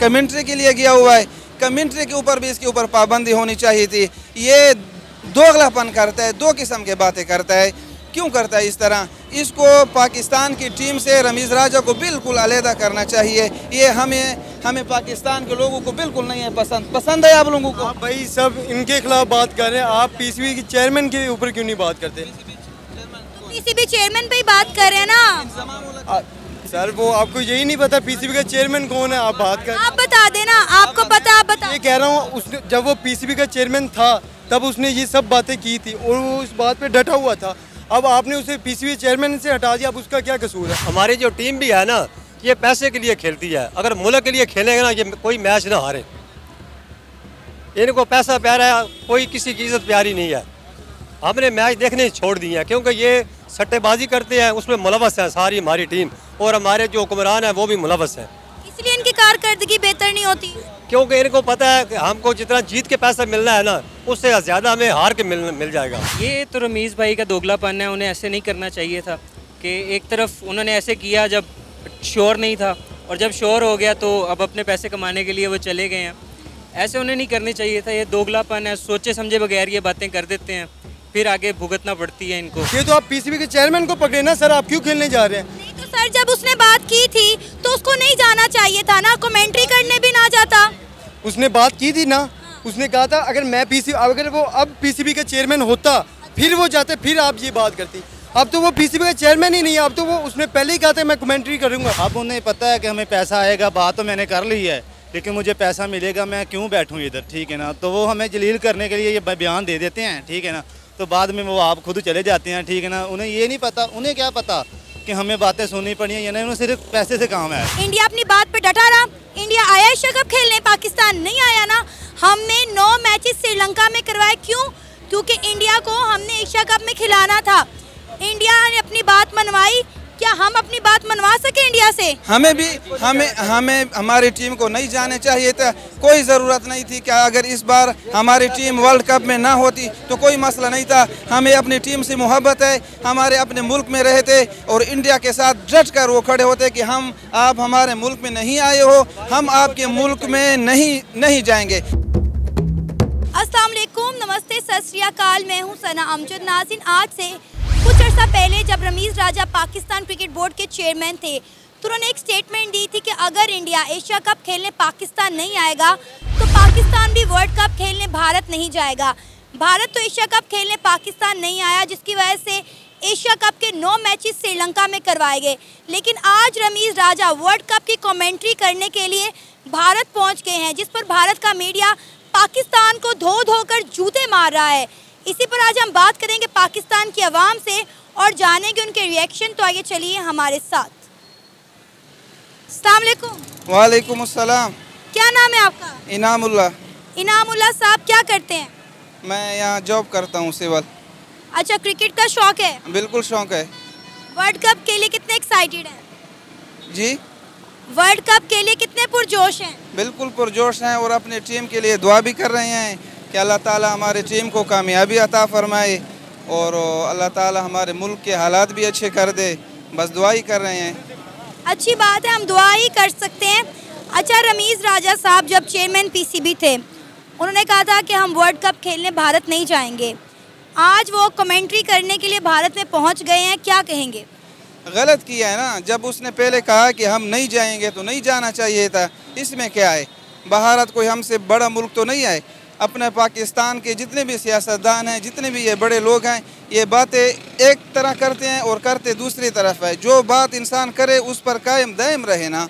Commentary के लिए गया हुआ है। कमेंट्री के ऊपर भी इसके ऊपर पाबंदी होनी चाहिए थी। ये दोगलापन करता है, दो किस्म के बातें करता है। क्यों करता है इस तरह? इसको पाकिस्तान की टीम से रमीज़ राजा को बिल्कुल अलहदा करना चाहिए। ये हमें पाकिस्तान के लोगों को बिल्कुल नहीं है पसंद है आप लोगों को। आप भाई सब इनके खिलाफ बात कर रहे हैं, आप पीसीबी के चेयरमैन के ऊपर क्यों नहीं बात करते? पीसीबी चेयरमैन पे ही बात कर रहे हैं ना सर। वो आपको यही नहीं पता पीसीबी का चेयरमैन कौन है? आप बात कर, आप बता देना, आपको पता, आप बता। ये कह रहा हूँ, उसने जब वो पीसीबी का चेयरमैन था तब उसने ये सब बातें की थी और वो उस बात पे डटा हुआ था। अब आपने उसे पीसीबी चेयरमैन से हटा दिया, अब उसका क्या कसूर है? हमारी जो टीम भी है ना, ये पैसे के लिए खेलती है। अगर मुल्क के लिए खेलेंगे ना, ये कोई मैच ना हारे। इनको पैसा प्यारा है, कोई किसी की इज्जत प्यारी नहीं है। हमने मैच देखने छोड़ दिए हैं क्योंकि ये सट्टेबाजी करते हैं, उसमें मुलवस है सारी हमारी टीम, और हमारे जो हुक्मरान हैं वो भी मुलवस हैं। इसलिए इनकी कारकर्दगी बेहतर नहीं होती, क्योंकि इनको पता है कि हमको जितना जीत के पैसा मिलना है ना, उससे ज़्यादा हमें हार के मिल जाएगा। ये तो रमीज़ भाई का दोगलापन है। उन्हें ऐसे नहीं करना चाहिए था कि एक तरफ उन्होंने ऐसे किया जब श्योर नहीं था, और जब श्योर हो गया तो अब अपने पैसे कमाने के लिए वो चले गए हैं। ऐसे उन्हें नहीं करनी चाहिए था। ये दोगलापन है, सोचे समझे बगैर ये बातें कर देते हैं, फिर आगे भुगतना पड़ती है इनको। ये तो आप पीसीबी के चेयरमैन को पकड़े ना सर, आप क्यों खेलने जा रहे हैं? नहीं तो सर, जब उसने बात की थी तो उसको नहीं जाना चाहिए था ना, कमेंट्री करने भी ना जाता। उसने बात की थी ना, उसने कहा था अगर वो अब पीसीबी का चेयरमैन होता फिर वो जाते, फिर आप ये बात करती। अब तो वो पीसीबी का चेयरमैन ही नहीं है, अब तो वो उसने पहले ही कहा था मैं कमेंट्री करूंगा। अब उन्हें पता है कि हमें पैसा आएगा, बात तो मैंने कर ली है, लेकिन मुझे पैसा मिलेगा, मैं क्यों बैठूं इधर, ठीक है ना। तो वो हमें जलील करने के लिए ये बयान दे देते हैं, ठीक है ना। तो बाद में वो आप खुद चले जाते हैं, ठीक है ना। उन्हें ये नहीं पता, उन्हें क्या पता कि हमें बातें सुननी पड़ी हैं या नहीं, उन्हें सिर्फ पैसे से काम है। इंडिया अपनी बात पे डटा रहा। इंडिया आया एशिया कप खेलने, पाकिस्तान नहीं आया ना। हमने 9 मैचेस श्रीलंका में करवाए, क्यों? क्योंकि इंडिया को हमने एशिया कप में खिलाना था। इंडिया ने अपनी बात मनवाई, क्या हम अपनी बात मनवा सके इंडिया से? हमें हमारी टीम को नहीं जाने चाहिए था। कोई ज़रूरत नहीं थी कि अगर इस बार हमारी टीम वर्ल्ड कप में ना होती तो कोई मसला नहीं था। हमें अपनी टीम से मोहब्बत है, हमारे अपने मुल्क में रहते और इंडिया के साथ डट कर वो खड़े होते कि आप हमारे मुल्क में नहीं आए हो, हम आपके मुल्क में नहीं जाएंगे। अस्सलाम वालेकुम, नमस्ते, सत श्री अकाल। मैं हूँ सना अमजद। नाज़रीन, आज से कुछ अर्सा पहले जब रमीज़ राजा पाकिस्तान क्रिकेट बोर्ड के चेयरमैन थे तो उन्होंने एक स्टेटमेंट दी थी कि अगर इंडिया एशिया कप खेलने पाकिस्तान नहीं आएगा तो पाकिस्तान भी वर्ल्ड कप खेलने भारत नहीं जाएगा। भारत तो एशिया कप खेलने पाकिस्तान नहीं आया, जिसकी वजह से एशिया कप के 9 मैचेस श्रीलंका में करवाए गए। लेकिन आज रमीज़ राजा वर्ल्ड कप की कमेंट्री करने के लिए भारत पहुँच गए हैं, जिस पर भारत का मीडिया पाकिस्तान को धो कर जूते मार रहा है। इसी पर आज हम बात करेंगे पाकिस्तान की आवाम से और जानेंगे उनके रिएक्शन। तो आइए चलिए हमारे साथ। अस्सलाम वालेकुम। वालेकुम अस्सलाम। क्या नाम है आपका? इनामुल्लाह। इनामुल्लाह साहब, क्या करते हैं? मैं यहाँ जॉब करता हूँ, सिविल। अच्छा, क्रिकेट का शौक है? बिल्कुल शौक है। वर्ल्ड कप के लिए कितने एक्साइटेड हैं? जी, वर्ल्ड कप के लिए कितने पुरजोश हैं? बिल्कुल पुरजोश हैं और अपनी टीम के लिए दुआ भी कर रहे हैं कि अल्लाह ताला हमारी टीम को कामयाबी अता फरमाए और अल्लाह ताला हमारे मुल्क के हालात भी अच्छे कर दे। बस दुआ ही कर रहे हैं। अच्छी बात है, हम दुआ ही कर सकते हैं। अच्छा, रमीज़ राजा साहब जब चेयरमैन पीसीबी थे, उन्होंने कहा था कि हम वर्ल्ड कप खेलने भारत नहीं जाएंगे। आज वो कमेंट्री करने के लिए भारत में पहुंच गए हैं, क्या कहेंगे? गलत किया है ना। जब उसने पहले कहा कि हम नहीं जाएंगे तो नहीं जाना चाहिए था। इसमें क्या है? भारत कोई हमसे बड़ा मुल्क तो नहीं है। अपने पाकिस्तान के जितने भी सियासतदान हैं, जितने भी ये बड़े लोग हैं, ये बातें एक तरह करते हैं और करते दूसरी तरफ है। जो बात इंसान करे उस पर कायम दायम रहे ना,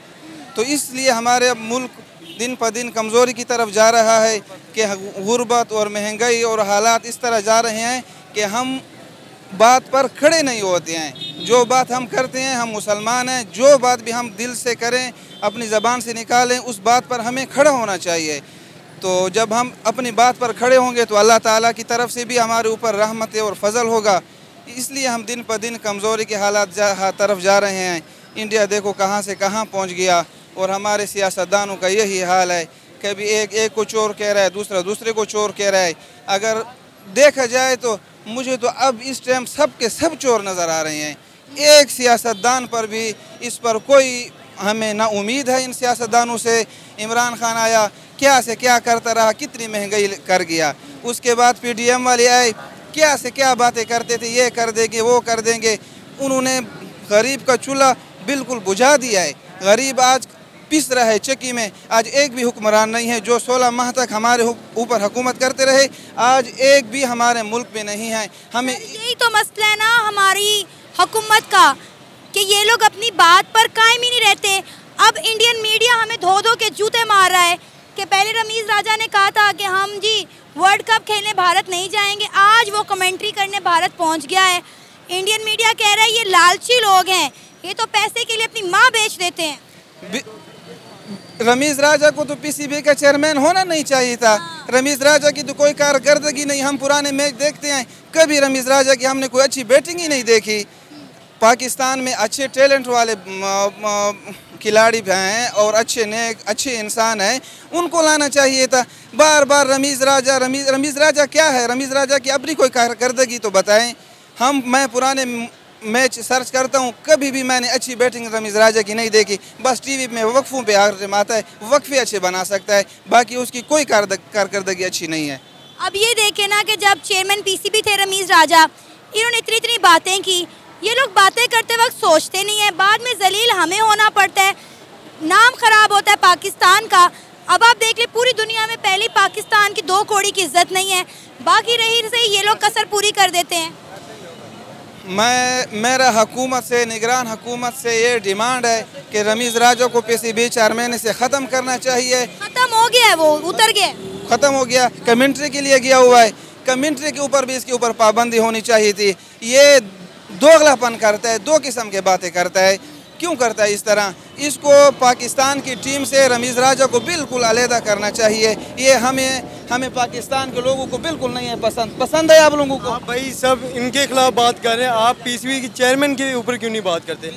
तो इसलिए हमारे मुल्क दिन पर दिन कमज़ोरी की तरफ जा रहा है कि गुर्बत और महंगाई और हालात इस तरह जा रहे हैं कि हम बात पर खड़े नहीं होते हैं। जो बात हम करते हैं, हम मुसलमान हैं, जो बात भी हम दिल से करें, अपनी ज़बान से निकालें, उस बात पर हमें खड़ा होना चाहिए। तो जब हम अपनी बात पर खड़े होंगे तो अल्लाह ताला की तरफ से भी हमारे ऊपर रहमत और फजल होगा। इसलिए हम दिन पर दिन कमज़ोरी के हालात तरफ जा रहे हैं। इंडिया देखो कहाँ से कहाँ पहुँच गया और हमारे सियासतदानों का यही हाल है। कभी एक को चोर कह रहा है, दूसरा दूसरे को चोर कह रहा है। अगर देखा जाए तो मुझे तो अब इस टाइम सब के सब चोर नज़र आ रहे हैं। एक सियासतदान पर भी इस पर कोई हमें ना उम्मीद है इन सियासतदानों से इमरान खान आया, क्या से क्या करता रहा, कितनी महंगाई कर गया। उसके बाद PDM वाले आए, क्या से क्या बातें करते थे, ये कर देंगे वो कर देंगे। उन्होंने गरीब का चूल्हा बिल्कुल बुझा दिया है। गरीब आज पिस रहा है चक्की में। आज एक भी हुक्मरान नहीं है जो 16 माह तक हमारे ऊपर हुकूमत करते रहे, आज एक भी हमारे मुल्क में नहीं है। हमें यही तो मसला है ना हमारी हुकूमत का, कि ये लोग अपनी बात पर कायम ही नहीं रहते। अब इंडियन मीडिया हमें धो धो के जूते मार रहा है कि पहले रमीज़ राजा ने कहा था कि हम जी वर्ल्ड कप खेलने भारत नहीं जाएंगे, आज वो कमेंट्री करने भारत पहुंच गया है। इंडियन मीडिया कह रहा है ये लालची लोग हैं, ये तो पैसे के लिए अपनी माँ बेच देते हैं। रमीज़ राजा को तो PCB का चेयरमैन होना नहीं चाहिए था। रमीज़ राजा की तो कोई कारकर्दगी नहीं। हम पुराने मैच देखते हैं, कभी रमीज़ राजा की हमने कोई अच्छी बैटिंग ही नहीं देखी। पाकिस्तान में अच्छे टैलेंट वाले खिलाड़ी हैं और अच्छे इंसान हैं, उनको लाना चाहिए था। बार बार रमीज़ राजा क्या है? रमीज़ राजा की अपनी कोई कारकर्दगी तो बताएं। मैं पुराने मैच सर्च करता हूँ, कभी भी मैंने अच्छी बैटिंग रमीज़ राजा की नहीं देखी। बस टीवी में वक्फों पे आजमाता है, वक्फे अच्छे बना सकता है, बाकी उसकी कोई कारकर्दगी अच्छी नहीं है। अब ये देखें ना कि जब चेयरमैन PCB थे रमीज़ राजा, इन्होंने इतनी बातें की। ये लोग बातें करते वक्त सोचते नहीं है, बाद में जलील हमें होना पड़ता है, नाम खराब होता है पाकिस्तान का। अब आप देख ले पूरी दुनिया में पहले पाकिस्तान की 2 कौड़ी की इज्जत नहीं है, बाकी रही से ये लोग कसर पूरी कर देते हैं। मेरा हुकूमत से, निगरान हुकूमत से ये डिमांड है कि रमीज़ राजा को PCB चेयरमैन से ख़त्म करना चाहिए। ख़त्म हो गया है, वो उतर गया, ख़त्म हो गया। कमेंट्री के लिए गया हुआ है, कमेंट्री के ऊपर भी इसके ऊपर पाबंदी होनी चाहिए थी। ये दोगलापन करता है, 2 किस्म के बातें करता है। क्यों करता है इस तरह? इसको पाकिस्तान की टीम से रमीज़ राजा को बिल्कुल अलहदा करना चाहिए। ये हमें पाकिस्तान के लोगों को बिल्कुल नहीं है पसंद है। आप लोगों को आप भाई सब इनके खिलाफ बात कर रहे हैं, आप PCB के चेयरमैन के ऊपर क्यों नहीं बात करते?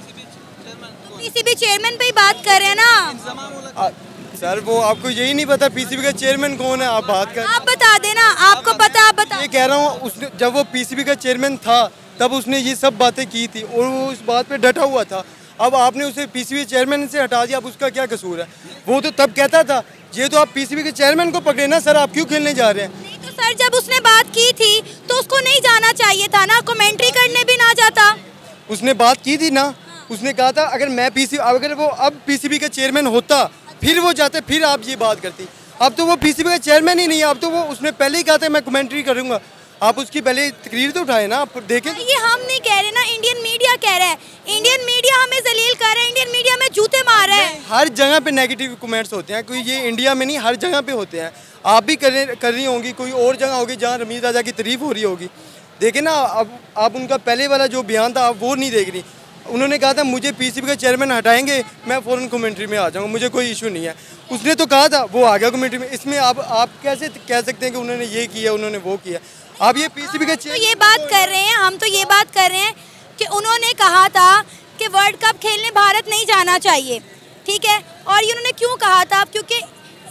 PCB चेयरमैन पे ही बात कर रहे हैं ना सर। वो आपको यही नहीं पता PCB का चेयरमैन कौन है? आप बात कर, आप बता देना, आपको पता, आप बता। ये कह रहा हूँ, उसने जब वो PCB का चेयरमैन था तब उसने ये सब बातें की थी और वो उस बात पे डटा हुआ था। अब आपने उसे PCB चेयरमैन से हटा दिया, अब उसका क्या कसूर है? वो तो तब कहता था, ये तो आप PCB के चेयरमैन को पकड़े ना सर, आप क्यों खेलने जा रहे हैं? नहीं तो सर, जब उसने बात की थी तो उसको नहीं जाना चाहिए था ना, कमेंट्री करने भी ना जाता। उसने बात की थी ना, उसने कहा था अगर वो अब PCB का चेयरमैन होता फिर वो जाते, फिर आप ये बात करती। अब तो वो PCB का चेयरमैन ही नहीं है, अब तो वो उसने पहले ही कहा था मैं कमेंट्री करूँगा। आप उसकी पहले तकरीर तो उठाए ना, आप देखें। ये हम नहीं कह रहे ना, इंडियन मीडिया कह रहा है। इंडियन मीडिया हमें जलील कर रहा है, इंडियन मीडिया में जूते मार रहा है। हर जगह पे नेगेटिव कमेंट्स होते हैं, कोई ये इंडिया में नहीं, हर जगह पे होते हैं। आप भी कर रही होंगी, कोई और जगह होगी जहाँ रमीज़ राजा की तारीफ हो रही होगी। देखे ना, अब आप उनका पहले वाला जो बयान था आप वो नहीं देख रही। उन्होंने कहा था मुझे PCB का चेयरमैन हटाएंगे मैं फ़ौरन कमेंट्री में आ जाऊँगा, मुझे कोई इशू नहीं है। उसने तो कहा था, वो आ गया कमेंट्री में। इसमें आप कैसे कह सकते हैं कि उन्होंने ये किया, उन्होंने वो किया? आप ये PCB का तो ये बात कर रहे हैं, हम तो ये बात कर रहे हैं कि उन्होंने कहा था कि वर्ल्ड कप खेलने भारत नहीं जाना चाहिए, ठीक है। और ये उन्होंने क्यों कहा था? क्योंकि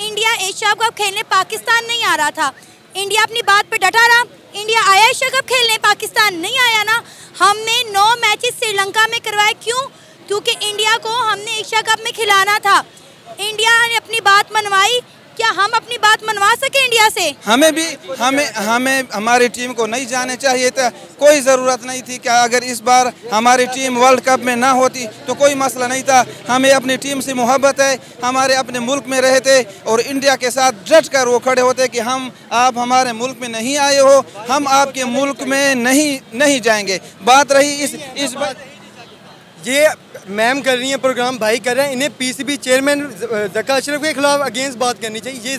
इंडिया एशिया कप खेलने पाकिस्तान नहीं आ रहा था। इंडिया अपनी बात पे डटा रहा, इंडिया आया एशिया कप खेलने, पाकिस्तान नहीं आया ना। हमने 9 मैचेस श्रीलंका में करवाए, क्यों? क्योंकि इंडिया को हमने एशिया कप में खिलाना था। इंडिया ने अपनी बात मनवाई, क्या हम अपनी बात मनवा सके इंडिया से? हमें हमारी टीम को नहीं जाने चाहिए था, कोई ज़रूरत नहीं थी। क्या अगर इस बार हमारी टीम वर्ल्ड कप में ना होती तो कोई मसला नहीं था। हमें अपनी टीम से मोहब्बत है, हमारे अपने मुल्क में रहते और इंडिया के साथ डट कर वो खड़े होते कि आप हमारे मुल्क में नहीं आए हो, हम आपके मुल्क में नहीं जाएंगे। बात रही इस बात, ये मैम कर रही हैं, प्रोग्राम भाई कर रहे हैं, इन्हें PCB चेयरमैन ज़का अशरफ के खिलाफ अगेंस्ट बात करनी चाहिए।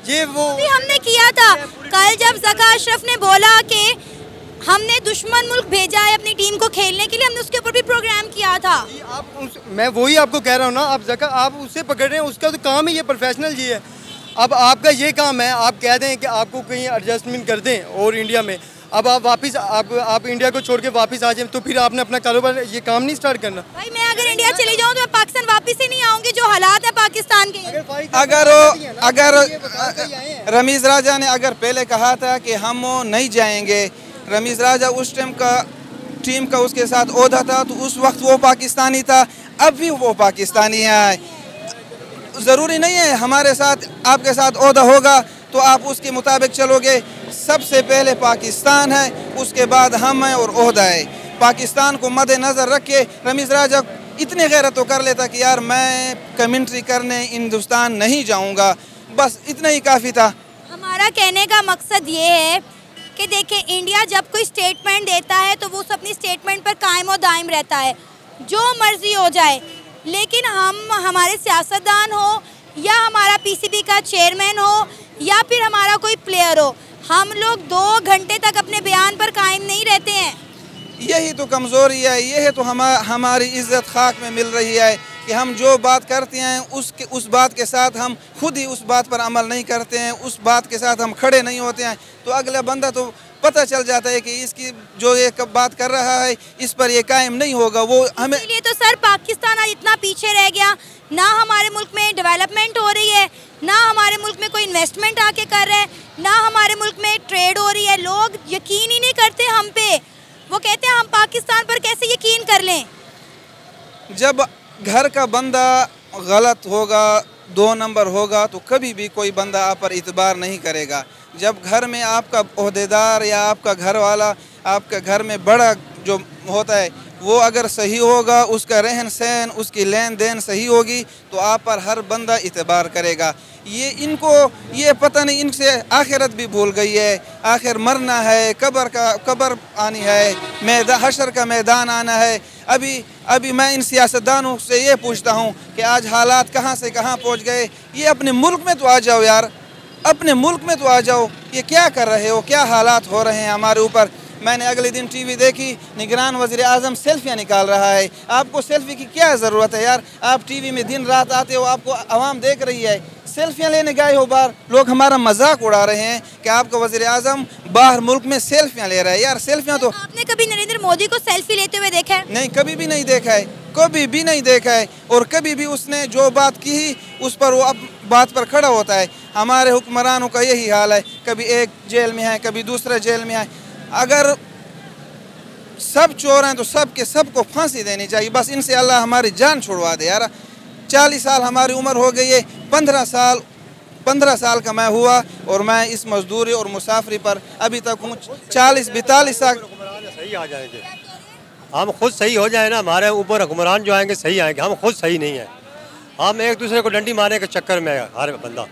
ये वो भी हमने किया था कल, जब ज़का अशरफ ने बोला कि हमने दुश्मन मुल्क भेजा है अपनी टीम को खेलने के लिए, हमने उसके ऊपर भी प्रोग्राम किया था। मैं वही आपको कह रहा हूँ ना, आप उससे पकड़ रहे हैं, उसका तो काम ही ये प्रोफेशनल जी है। अब आपका ये काम है, आप कह दें कि आपको कहीं एडजस्टमेंट कर दें और इंडिया में, अब आप वापस आप इंडिया को छोड़ के वापस आ जाए, तो फिर आपने अपना कारोबार ये काम नहीं स्टार्ट करना। भाई मैं अगर इंडिया चली जाऊँ तो मैं पाकिस्तान वापस ही नहीं आऊँगी, जो हालात है पाकिस्तान के। अगर रमीज़ राजा ने अगर पहले कहा था कि हम नहीं जाएंगे, रमीज़ राजा उस टीम का उसके साथ ओहदा था, तो उस वक्त वो पाकिस्तानी था, अब भी वो पाकिस्तानी है। ज़रूरी नहीं है हमारे साथ आपके साथ ओहदा होगा तो आप उसके मुताबिक चलोगे। सबसे पहले पाकिस्तान है, उसके बाद हम हैं और ओहदा है। पाकिस्तान को मद्देनज़र रख के रमीज़ राजा इतनी गैरत तो कर लेता कि यार मैं कमेंट्री करने हिंदुस्तान नहीं जाऊंगा, बस इतना ही काफ़ी था। हमारा कहने का मकसद ये है कि देखिए, इंडिया जब कोई स्टेटमेंट देता है तो वो अपनी स्टेटमेंट पर कायम और दायम रहता है, जो मर्जी हो जाए। लेकिन हमारे सियासतदान हो या हमारा पीसीबी का चेयरमैन हो या फिर हमारा कोई प्लेयर हो, हम लोग 2 घंटे तक अपने बयान पर कायम नहीं रहते हैं। यही तो कमज़ोरी है, यही तो हमारी इज़्ज़त खाक में मिल रही है कि हम जो बात करते हैं उस बात के साथ हम खुद ही उस बात पर अमल नहीं करते हैं, उस बात के साथ हम खड़े नहीं होते हैं। तो अगला बंदा तो पता चल जाता है कि इसकी जो ये बात कर रहा है इस पर ये कायम नहीं होगा। वो हमें इसलिए तो सर पाकिस्तान आज इतना पीछे रह गया, ना हमारे मुल्क में डेवलपमेंट हो रही है, ना हमारे मुल्क में कोई इन्वेस्टमेंट आके कर रहा है, ना हमारे मुल्क में ट्रेड हो रही है। लोग यकीन ही नहीं करते हम पे, वो कहते हैं हम पाकिस्तान पर कैसे यकीन कर लें। जब घर का बंदा गलत होगा, 2 नंबर होगा, तो कभी भी कोई बंदा आप पर इतबार नहीं करेगा। जब घर में आपका ओहदेदार या आपका घर वाला, आपका घर में बड़ा जो होता है वो अगर सही होगा, उसका रहन सहन, उसकी लेन देन सही होगी, तो आप पर हर बंदा इतबार करेगा। इनको ये पता नहीं, इनसे आखिरत भी भूल गई है। आखिर मरना है, कब्र आनी है, हशर का मैदान आना है। अभी मैं इन सियासतदानों से ये पूछता हूँ कि आज हालात कहाँ से कहाँ पहुँच गए। ये अपने मुल्क में तो आ जाओ यार, अपने मुल्क में तो आ जाओ। ये क्या कर रहे हो, क्या हालात हो रहे हैं हमारे ऊपर। मैंने अगले दिन टीवी देखी, निगरान वज़ीर आज़म सेल्फियाँ निकाल रहा है। आपको सेल्फी की क्या ज़रूरत है यार, आप टीवी में दिन रात आते हो, आपको आवाम देख रही है, सेल्फियाँ लेने गए हो बाहर। लोग हमारा मजाक उड़ा रहे हैं कि आपका वज़ीर आज़म बाहर मुल्क में सेल्फियाँ ले रहा है। यार सेल्फियाँ तो आपने कभी नरेंद्र मोदी को सेल्फी लेते हुए देखा है? नहीं, कभी भी नहीं देखा है, कभी भी नहीं देखा है। और कभी भी उसने जो बात की उस पर वो अब बात पर खड़ा होता है। हमारे हुक्मरानों का यही हाल है, कभी एक जेल में है, कभी दूसरा जेल में है। अगर सब चोर हैं तो सब के सबको फांसी देनी चाहिए, बस इनसे अल्लाह हमारी जान छुड़वा दे यार। 40 साल हमारी उम्र हो गई है, 15 साल का मैं हुआ और मैं इस मजदूरी और मुसाफरी पर अभी तक हूँ। 40-42 साल सही आ जाएंगे, हम खुद सही हो जाए ना, हमारे ऊपर हुक्मरान जो आएंगे सही आएंगे। हम खुद सही नहीं है, हम एक दूसरे को डंडी मारने के चक्कर में है हर बंदा।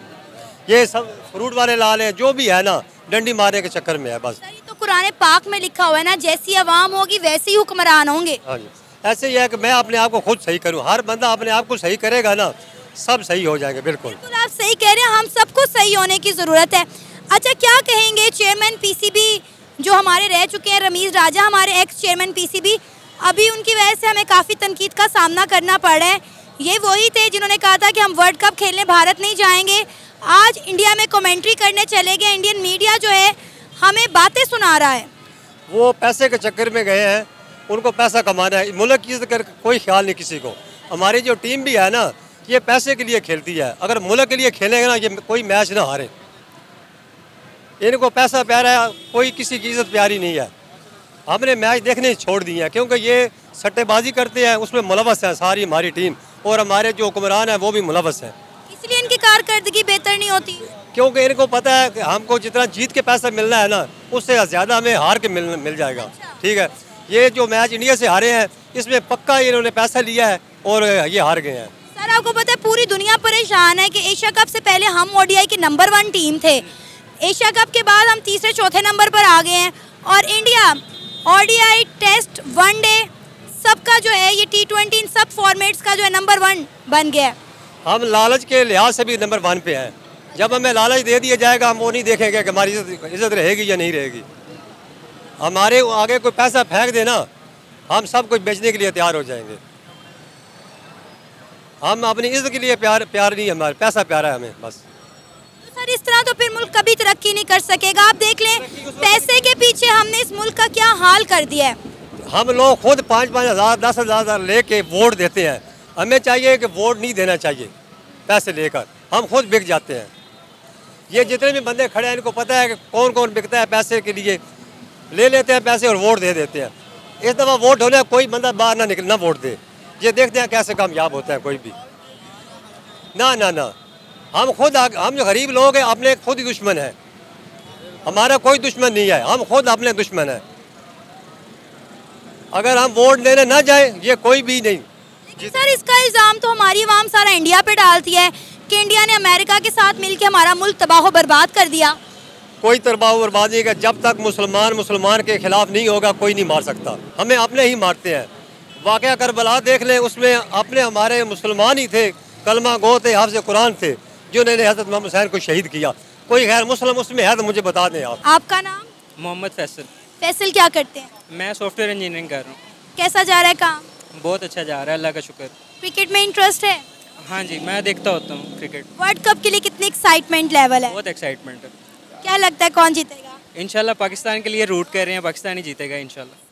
ये सब फ्रूट वाले लाल हैं, जो भी है ना, डंडी मारने के चक्कर में है बस। तो कुरान पाक में लिखा हुआ है ना, जैसी आवाम होगी वैसे ही हुक्मरान होंगे। हाँ जी, ऐसे ही है कि मैं अपने आप को खुद सही करूं। हर बंदा अपने आप को सही करेगा ना, सब सही हो जाएंगे। बिल्कुल आप सही कह रहे हैं, हम सबको सही होने की ज़रूरत है। अच्छा, क्या कहेंगे चेयरमैन पीसीबी जो हमारे रह चुके हैं, रमीज़ राजा, हमारे एक्स चेयरमैन पीसीबी, अभी उनकी वजह से हमें काफ़ी तनकीद का सामना करना पड़ रहा है। ये वही थे जिन्होंने कहा था कि हम वर्ल्ड कप खेलने भारत नहीं जाएंगे, आज इंडिया में कमेंट्री करने चले गए। इंडियन मीडिया जो है हमें बातें सुना रहा है। वो पैसे के चक्कर में गए हैं, उनको पैसा कमाना है, मुल्क की इज्जत का कोई ख्याल नहीं किसी को। हमारी जो टीम भी है ना, ये पैसे के लिए खेलती है। अगर मुल्क के लिए खेलेंगे ना, ये कोई मैच ना हारे। इनको पैसा प्यारा है, कोई किसी की इज्जत प्यारी नहीं है। हमने मैच देखने छोड़ दिए हैं क्योंकि ये सट्टेबाजी करते हैं, उसमें मुलवस है सारी हमारी टीम, और हमारे जो हुक्मरान हैं वो भी मुलवस हैं। इसलिए इनकी कारकर्दगी बेहतर नहीं होती, क्योंकि इनको पता है कि हमको जितना जीत के पैसा मिलना है ना, उससे ज़्यादा हमें हार के मिल जाएगा। ठीक है, ये जो मैच इंडिया से हारे हैं, इसमें पक्का इन्होंने पैसा लिया है और ये हार गए हैं। सर आपको पता है पूरी दुनिया परेशान है कि एशिया कप से पहले हम ओडीआई की नंबर 1 टीम थे, एशिया कप के बाद हम तीसरे चौथे नंबर पर आ गए हैं, और इंडिया ओडीआई, टेस्ट, वनडे सबका जो है, ये T20, इन सब फॉर्मेट्स का जो है नंबर 1 बन गया है। हम लालच के लिहाज से भी नंबर 1 पे हैं। जब हमें लालच दे दिया जाएगा, हम वो नहीं देखेंगे कि हमारी इज्जत रहेगी या नहीं रहेगी। हमारे आगे कोई पैसा फेंक देना, हम सब कुछ बेचने के लिए तैयार हो जाएंगे। हम अपनी इज्जत के लिए प्यार नहीं, हमारे पैसा प्यारा है हमें बस। तो सर इस तरह तो फिर मुल्क कभी तरक्की नहीं कर सकेगा। आप देख लें, पैसे के पीछे हमने इस मुल्क का क्या हाल कर दिया है। हम लोग खुद 5-5 हज़ार 10,000 हज़ार लेके वोट देते हैं। हमें चाहिए कि वोट नहीं देना चाहिए पैसे लेकर, हम खुद बिक जाते हैं। ये जितने भी बंदे खड़े हैं, इनको पता है कि कौन कौन बिकता है पैसे के लिए, ले लेते हैं पैसे और वोट दे देते हैं। इस दफ़ा वोट होने कोई बंदा बाहर ना निकलना वोट दे, ये देखते हैं कैसे कामयाब होता है कोई भी। ना ना ना, हम जो गरीब लोग हैं अपने खुद ही दुश्मन है, हमारा कोई दुश्मन नहीं है, हम खुद अपने दुश्मन है। अगर हम वोट देने ना जाए ये कोई भी नहीं। लेकिन सर इसका इल्ज़ाम तो हमारी आवाम सारा इंडिया पे डालती है कि इंडिया ने अमेरिका के साथ मिलकर हमारा मुल्क तबाह बर्बाद कर दिया। कोई तबाह बर्बादी का जब तक मुसलमान के खिलाफ नहीं होगा कोई नहीं मार सकता, हमें अपने ही मारते हैं। वाक़या करबला देख लें, उसमें अपने हमारे मुसलमान ही थे, कलमा गो थे, हाफ़िज़ कुरान थे, जिन्होंने हज़रत मोहम्मद हुसैन को शहीद किया। कोई गैर मुस्लिम उसमें है तो मुझे बता दें आप। आपका नाम? मोहम्मद फैसल। फैसल क्या करते हैं? मैं सॉफ्टवेयर इंजीनियरिंग कर रहा हूँ। कैसा जा रहा है काम? बहुत अच्छा जा रहा है, अल्लाह का शुक्र। क्रिकेट में इंटरेस्ट है? हाँ जी, मैं देखता होता हूँ क्रिकेट। वर्ल्ड कप के लिए कितनी एक्साइटमेंट लेवल है? बहुत एक्साइटमेंट है। क्या लगता है कौन जीतेगा? इंशाल्लाह पाकिस्तान के लिए रूट कर रहे हैं, पाकिस्तान ही जीतेगा इंशाल्लाह।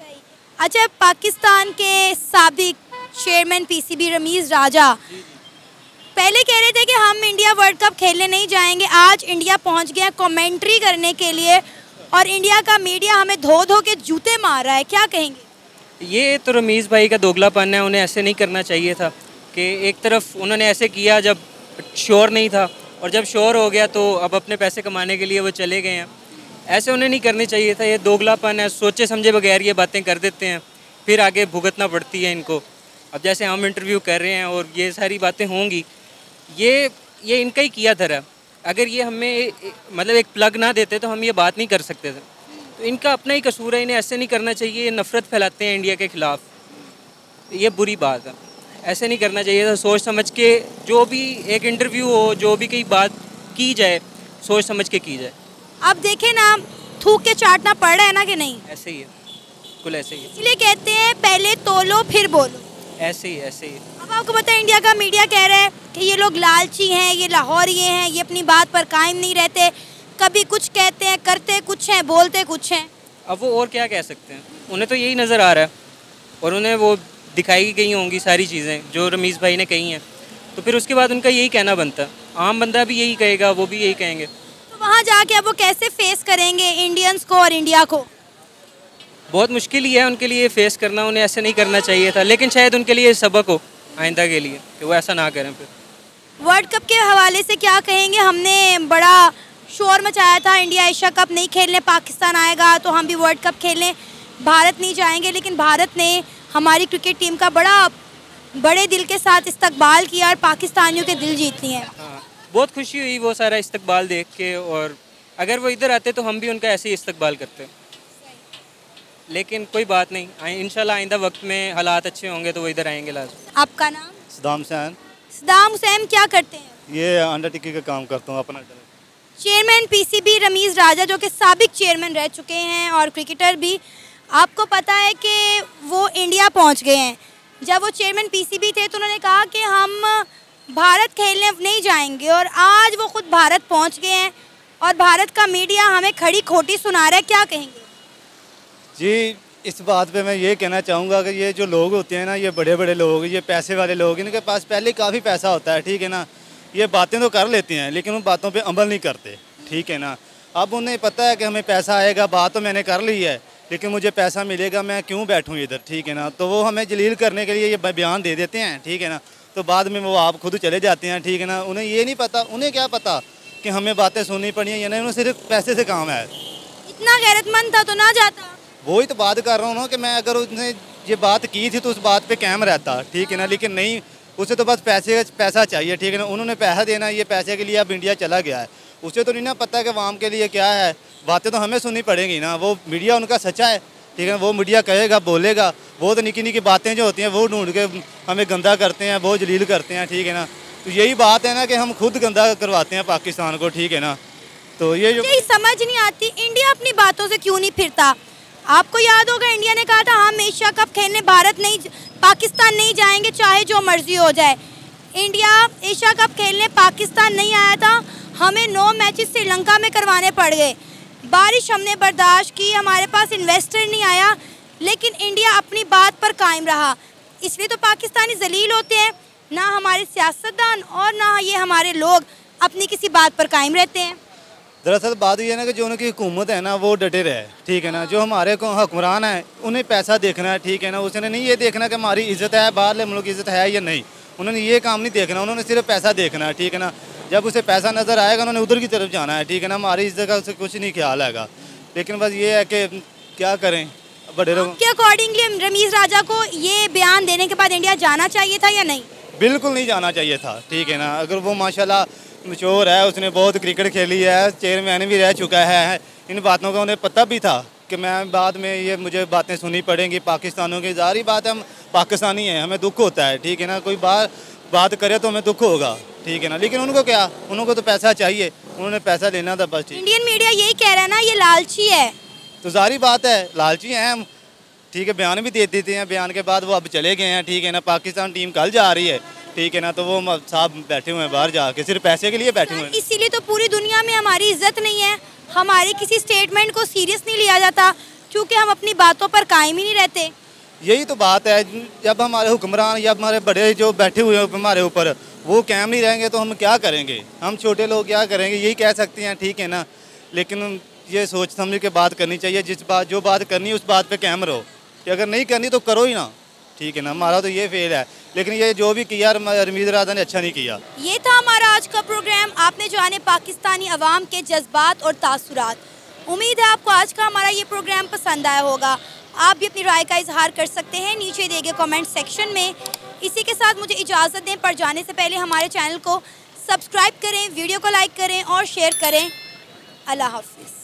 अच्छा, पाकिस्तान के साबिक चेयरमैन पीसीबी रमीज़ राजा पहले कह रहे थे कि हम इंडिया वर्ल्ड कप खेलने नहीं जाएंगे, आज इंडिया पहुंच गया कमेंट्री करने के लिए और इंडिया का मीडिया हमें धो धो के जूते मार रहा है, क्या कहेंगे? ये तो रमीज़ भाई का दोगलापन है, उन्हें ऐसे नहीं करना चाहिए था कि एक तरफ उन्होंने ऐसे किया जब श्योर नहीं था और जब श्योर हो गया तो अब अपने पैसे कमाने के लिए वो चले गए हैं। ऐसे उन्हें नहीं करनी चाहिए था, ये दोगलापन है, सोचे समझे बगैर ये बातें कर देते हैं, फिर आगे भुगतना पड़ती है इनको। अब जैसे हम इंटरव्यू कर रहे हैं और ये सारी बातें होंगी, ये इनका ही किया धरा। अगर ये हमें मतलब एक प्लग ना देते तो हम ये बात नहीं कर सकते थे, तो इनका अपना ही कसूर है, इन्हें ऐसे नहीं करना चाहिए। ये नफ़रत फैलाते हैं इंडिया के ख़िलाफ़, ये बुरी बात है, ऐसे नहीं करना चाहिए था। सोच समझ के जो भी एक इंटरव्यू हो, जो भी कई बात की जाए, सोच समझ के की जाए। अब देखें ना, थूक के चाटना पड़ रहा है ना कि नहीं? ऐसे ही है, बिल्कुल ऐसे ही है, इसलिए कहते हैं पहले तोलो फिर बोलो। ऐसे ही ऐसे ही। अब आपको पता है इंडिया का मीडिया कह रहा है कि ये लोग लालची हैं, ये लाहौरी हैं, ये अपनी बात पर कायम नहीं रहते, कभी कुछ कहते हैं, करते कुछ हैं, बोलते कुछ हैं। अब वो और क्या कह सकते हैं, उन्हें तो यही नज़र आ रहा है और उन्हें वो दिखाई गई होंगी सारी चीज़ें जो रमीज़ भाई ने कही हैं, तो फिर उसके बाद उनका यही कहना बनता है। आम बंदा भी यही कहेगा, वो भी यही कहेंगे, तो वहाँ जाके अब वो कैसे फेस करेंगे इंडियंस को और इंडिया को? बहुत मुश्किल ही है उनके लिए फेस करना, उन्हें ऐसे नहीं करना चाहिए था, लेकिन शायद उनके लिए सबक हो आइंदा के लिए कि वो ऐसा ना करें। फिर वर्ल्ड कप के हवाले से क्या कहेंगे? हमने बड़ा शोर मचाया था, इंडिया एशिया कप नहीं खेलने, पाकिस्तान आएगा तो हम भी वर्ल्ड कप खेलने भारत नहीं जाएंगे, लेकिन भारत ने हमारी क्रिकेट टीम का बड़े दिल के साथ इस्तकबाल किया और पाकिस्तानियों के दिल जीत लिए। हाँ, बहुत खुशी हुई वो सारा इस्तकबाल देख के, और अगर वो इधर आते तो हम भी उनका ऐसे ही इस्तकबाल करते, लेकिन कोई बात नहीं, इंशाल्लाह आइंदा वक्त में हालात अच्छे होंगे तो वो इधर आएंगे लाजमी। आपका नाम? सदाम हुसैन। सदाम हुसैन क्या करते हैं? ये अंडरटेकिंग का काम करता हूँ अपना। चेयरमैन पीसीबी रमीज़ राजा जो कि साबिक चेयरमैन रह चुके हैं और क्रिकेटर भी, आपको पता है कि वो इंडिया पहुंच गए हैं। जब वो चेयरमैन पीसीबी थे तो उन्होंने कहा कि हम भारत खेलने नहीं जाएंगे, और आज वो खुद भारत पहुंच गए हैं और भारत का मीडिया हमें खड़ी खोटी सुना रहा है, क्या कहेंगे? जी, इस बात पे मैं ये कहना चाहूँगा कि ये जो लोग होते हैं ना, ये बड़े बड़े लोग, ये पैसे वाले लोग, इनके पास पहले काफ़ी पैसा होता है, ठीक है ना। ये बातें तो कर लेते हैं लेकिन उन बातों पे अमल नहीं करते, ठीक है ना। अब उन्हें पता है कि हमें पैसा आएगा, बात तो मैंने कर ली है, लेकिन मुझे पैसा मिलेगा, मैं क्यों बैठूँ इधर, ठीक है ना। तो वो हमें जलील करने के लिए ये बयान दे देते हैं, ठीक है ना। तो बाद में वो आप खुद चले जाते हैं, ठीक है ना। उन्हें ये नहीं पता, उन्हें क्या पता कि हमें बातें सुननी पड़ी हैं या नहीं, उन्हें सिर्फ पैसे से काम है। इतना गैरतमंद था तो ना जाता। वही तो बात कर रहा हूँ ना कि मैं अगर उसने ये बात की थी तो उस बात पे कायम रहता, ठीक है ना। लेकिन नहीं, उसे तो बस पैसा चाहिए, ठीक है ना। उन्होंने पैसा देना, ये पैसे के लिए अब इंडिया चला गया है, उसे तो नहीं ना पता कि आवाम के लिए क्या है। बातें तो हमें सुननी पड़ेंगी ना। वो मीडिया उनका सच्चा है, ठीक है, वो मीडिया कहेगा, बोलेगा। वो तो निकी निकी बातें जो होती हैं वो ढूंढ के हमें गंदा करते हैं, वो जलील करते हैं, ठीक है ना। तो यही बात है ना कि हम खुद गंदा करवाते हैं पाकिस्तान को, ठीक है ना। तो ये जो समझ नहीं आती इंडिया अपनी बातों से क्यों नहीं फिरता। आपको याद होगा इंडिया ने कहा था हम एशिया कप खेलने भारत नहीं, पाकिस्तान नहीं जाएंगे चाहे जो मर्जी हो जाए। इंडिया एशिया कप खेलने पाकिस्तान नहीं आया था, हमें 9 मैचेस श्रीलंका में करवाने पड़ गए। बारिश हमने बर्दाश्त की, हमारे पास इन्वेस्टर नहीं आया, लेकिन इंडिया अपनी बात पर कायम रहा। इसलिए तो पाकिस्तानी जलील होते हैं, ना हमारे सियासतदान और ना ये हमारे लोग अपनी किसी बात पर कायम रहते हैं। दरअसल बात ये है ना कि जो उनकी हुकूमत है ना वो डटे रहे, ठीक है ना। जो हमारे हुक्मरान हैं उन्हें पैसा देखना है, ठीक है ना। उसने नहीं ये देखना कि हमारी इज़्ज़त है, बाहर मुल्क की इज़्ज़त है या नहीं। उन्होंने ये काम नहीं देखना, उन्होंने सिर्फ पैसा देखना है, ठीक है ना। जब उसे पैसा नज़र आएगा उन्होंने उधर की तरफ जाना है, ठीक है ना। हमारी इस जगह से कुछ नहीं ख्याल आएगा, लेकिन बस ये है कि क्या करें बड़े लोग के अकॉर्डिंगली रमीज़ राजा को ये बयान देने के बाद इंडिया जाना चाहिए था या नहीं? बिल्कुल नहीं जाना चाहिए था, ठीक है ना। अगर वो माशाल्लाह मशहूर है, उसने बहुत क्रिकेट खेली है, चेयरमैन भी रह चुका है, इन बातों का उन्हें पता भी था कि मैं बाद में ये मुझे बातें सुननी पड़ेंगी पाकिस्तानों की। ज़ाहिर बात है हम पाकिस्तानी हैं, हमें दुख होता है, ठीक है ना। कोई बात करे तो हमें दुख होगा, ठीक है ना। लेकिन उनको क्या, उनको तो पैसा चाहिए, उन्होंने पैसा लेना था बस। इंडियन मीडिया यही कह रहा है ना ये लालची है, तो ज़ाहिर बात है लालची हैं हम, ठीक है। बयान भी दे देते हैं, बयान के बाद वो अब चले गए हैं, ठीक है ना। पाकिस्तान टीम कल जा रही है, ठीक है ना। तो वो साहब बैठे हुए हैं बाहर जाके, सिर्फ पैसे के लिए बैठे हुए हैं। इसीलिए तो पूरी दुनिया में हमारी इज्जत नहीं है, हमारे किसी स्टेटमेंट को सीरियस नहीं लिया जाता, क्योंकि हम अपनी बातों पर कायम ही नहीं रहते। यही तो बात है, जब हमारे हुक्मरान या हमारे बड़े जो बैठे हुए हैं हमारे ऊपर, वो कायम नहीं रहेंगे तो हम क्या करेंगे, हम छोटे लोग क्या करेंगे, यही कह सकते हैं, ठीक है ना। लेकिन ये सोच समझ के बात करनी चाहिए, जो बात करनी है उस बात पे कायम रहो, कि अगर नहीं करनी तो करो ही ना, ठीक है ना। हमारा तो ये फेल है, लेकिन ये जो भी किया रमीज़ राजा ने अच्छा नहीं किया। ये था हमारा आज का प्रोग्राम। आपने जाने पाकिस्तानी अवाम के जज्बात और तासुरात। उम्मीद है आपको आज का हमारा ये प्रोग्राम पसंद आया होगा। आप भी अपनी राय का इजहार कर सकते हैं नीचे दिए गए कमेंट सेक्शन में। इसी के साथ मुझे इजाज़त दें, पर जाने से पहले हमारे चैनल को सब्सक्राइब करें, वीडियो को लाइक करें और शेयर करें। अल्लाह हाफिज़।